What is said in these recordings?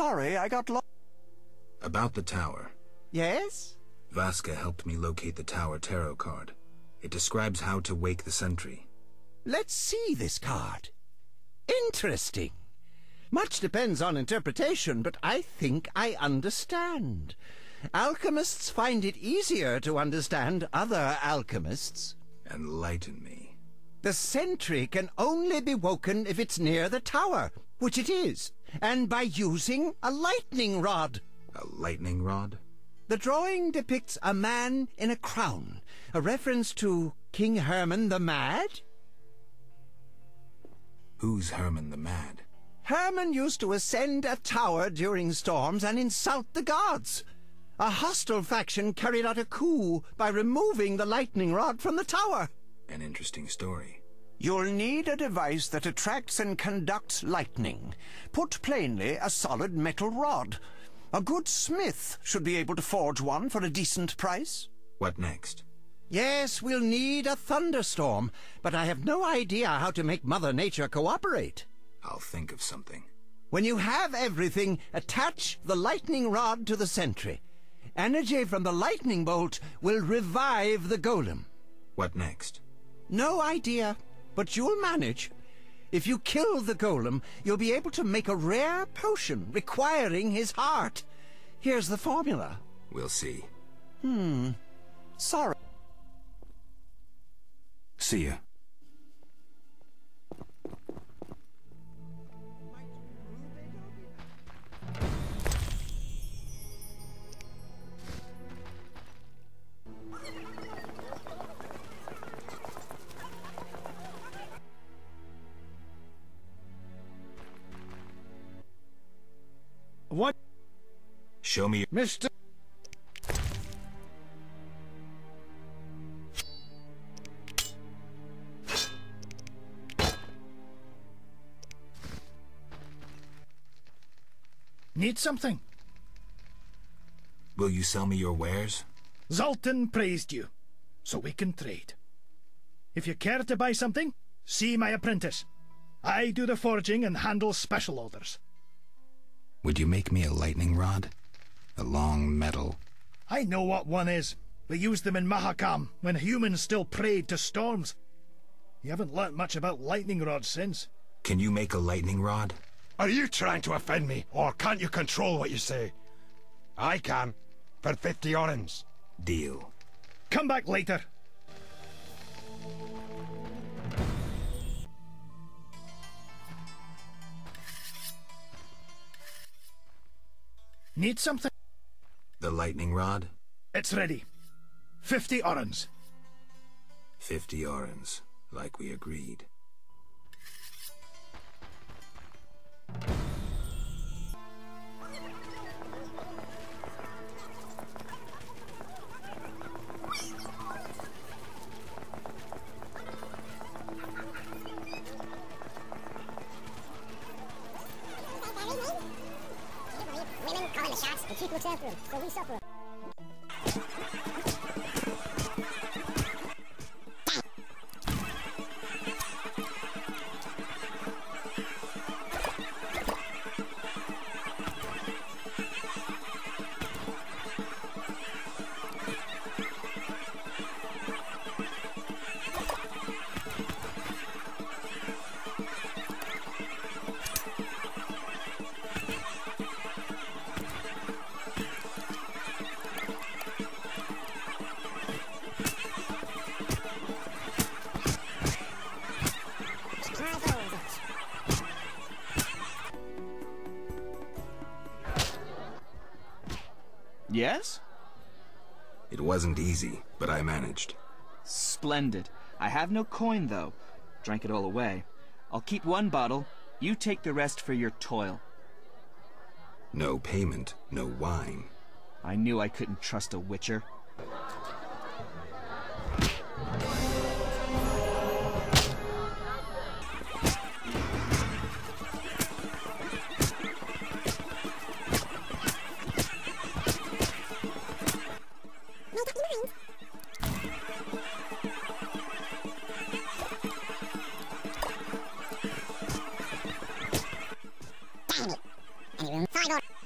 Sorry, I got lost. About the tower. Yes? Vasca helped me locate the tower tarot card. It describes how to wake the sentry. Let's see this card. Interesting. Much depends on interpretation, but I think I understand. Alchemists find it easier to understand other alchemists. Enlighten me. The sentry can only be woken if it's near the tower, which it is, and by using a lightning rod. A lightning rod? The drawing depicts a man in a crown, a reference to King Herman the Mad. Who's Herman the Mad? Herman used to ascend a tower during storms and insult the gods. A hostile faction carried out a coup by removing the lightning rod from the tower. An interesting story. You'll need a device that attracts and conducts lightning. Put plainly, a solid metal rod. A good smith should be able to forge one for a decent price. What next? Yes, we'll need a thunderstorm, but I have no idea how to make Mother Nature cooperate. I'll think of something. When you have everything, attach the lightning rod to the sentry. Energy from the lightning bolt will revive the golem. What next? No idea, but you'll manage. If you kill the golem, you'll be able to make a rare potion requiring his heart. Here's the formula. We'll see. Sorry. See ya. What? Show me, Mr. Need something? Will you sell me your wares? Zoltan praised you, so we can trade. If you care to buy something, see my apprentice. I do the forging and handle special orders. Would you make me a lightning rod? A long metal? I know what one is. We used them in Mahakam when humans still prayed to storms. You haven't learnt much about lightning rods since. Can you make a lightning rod? Are you trying to offend me, or can't you control what you say? I can, for 50 orens. Deal. Come back later. Need something? The lightning rod? It's ready. 50 orens. 50 orens, like we agreed. Women calling the shots, the chief looks after him, so we suffer. Yes? It wasn't easy, but I managed. Splendid. I have no coin, though. Drank it all away. I'll keep one bottle. You take the rest for your toil. No payment, no wine. I knew I couldn't trust a witcher. Any room? 5 orens.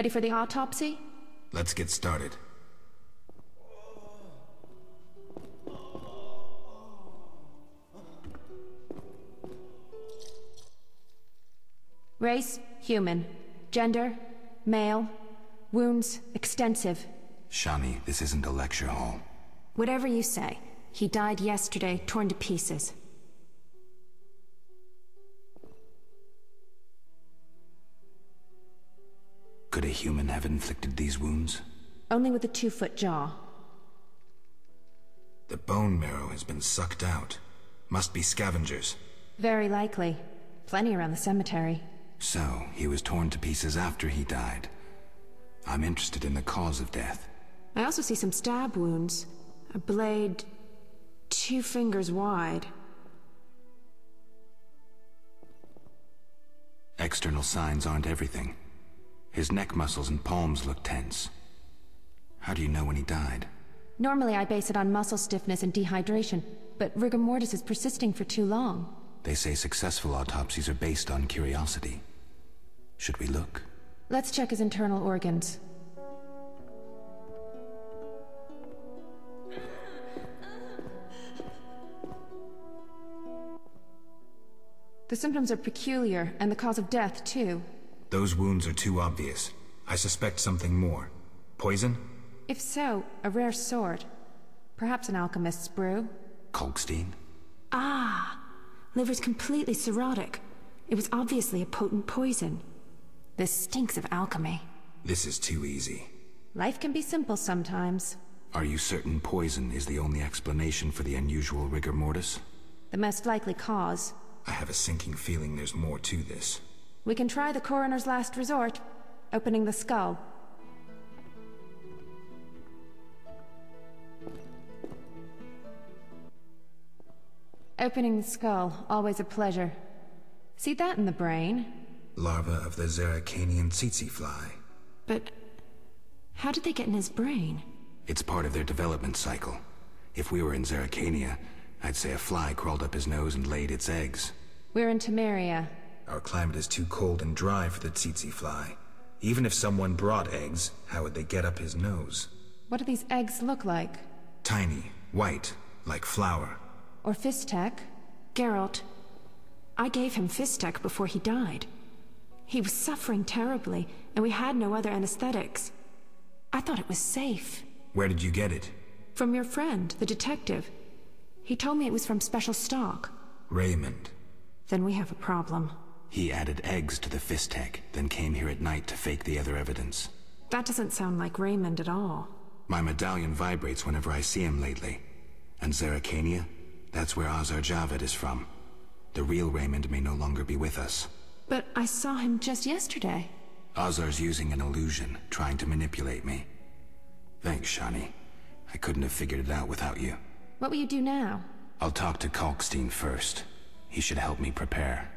Ready for the autopsy? Let's get started. Race, human. Gender, male. Wounds, extensive. Shani, this isn't a lecture hall. Whatever you say. He died yesterday, torn to pieces. Could a human have inflicted these wounds? Only with a 2-foot jaw. The bone marrow has been sucked out. Must be scavengers. Very likely. Plenty around the cemetery. So, he was torn to pieces after he died. I'm interested in the cause of death. I also see some stab wounds. A blade 2 fingers wide. External signs aren't everything. His neck muscles and palms look tense. How do you know when he died? Normally I base it on muscle stiffness and dehydration, but rigor mortis is persisting for too long. They say successful autopsies are based on curiosity. Should we look? Let's check his internal organs. The symptoms are peculiar, and the cause of death, too. Those wounds are too obvious. I suspect something more. Poison? If so, a rare sort. Perhaps an alchemist's brew. Kalkstein? Ah! Liver's completely cirrhotic. It was obviously a potent poison. This stinks of alchemy. This is too easy. Life can be simple sometimes. Are you certain poison is the only explanation for the unusual rigor mortis? The most likely cause. I have a sinking feeling there's more to this. We can try the coroner's last resort, opening the skull. Opening the skull, always a pleasure. See that in the brain? Larva of the Zeracanian tsetse fly. But how did they get in his brain? It's part of their development cycle. If we were in Zeracania, I'd say a fly crawled up his nose and laid its eggs. We're in Temeria. Our climate is too cold and dry for the tsetse fly. Even if someone brought eggs, how would they get up his nose? What do these eggs look like? Tiny, white, like flour. Or Fistek? Geralt. I gave him Fistek before he died. He was suffering terribly, and we had no other anesthetics. I thought it was safe. Where did you get it? From your friend, the detective. He told me it was from special stock. Raymond. Then we have a problem. He added eggs to the Fistek, then came here at night to fake the other evidence. That doesn't sound like Raymond at all. My medallion vibrates whenever I see him lately. And Zeracania? That's where Azar Javed is from. The real Raymond may no longer be with us. But I saw him just yesterday. Azar's using an illusion, trying to manipulate me. Thanks, Shani. I couldn't have figured it out without you. What will you do now? I'll talk to Kalkstein first. He should help me prepare.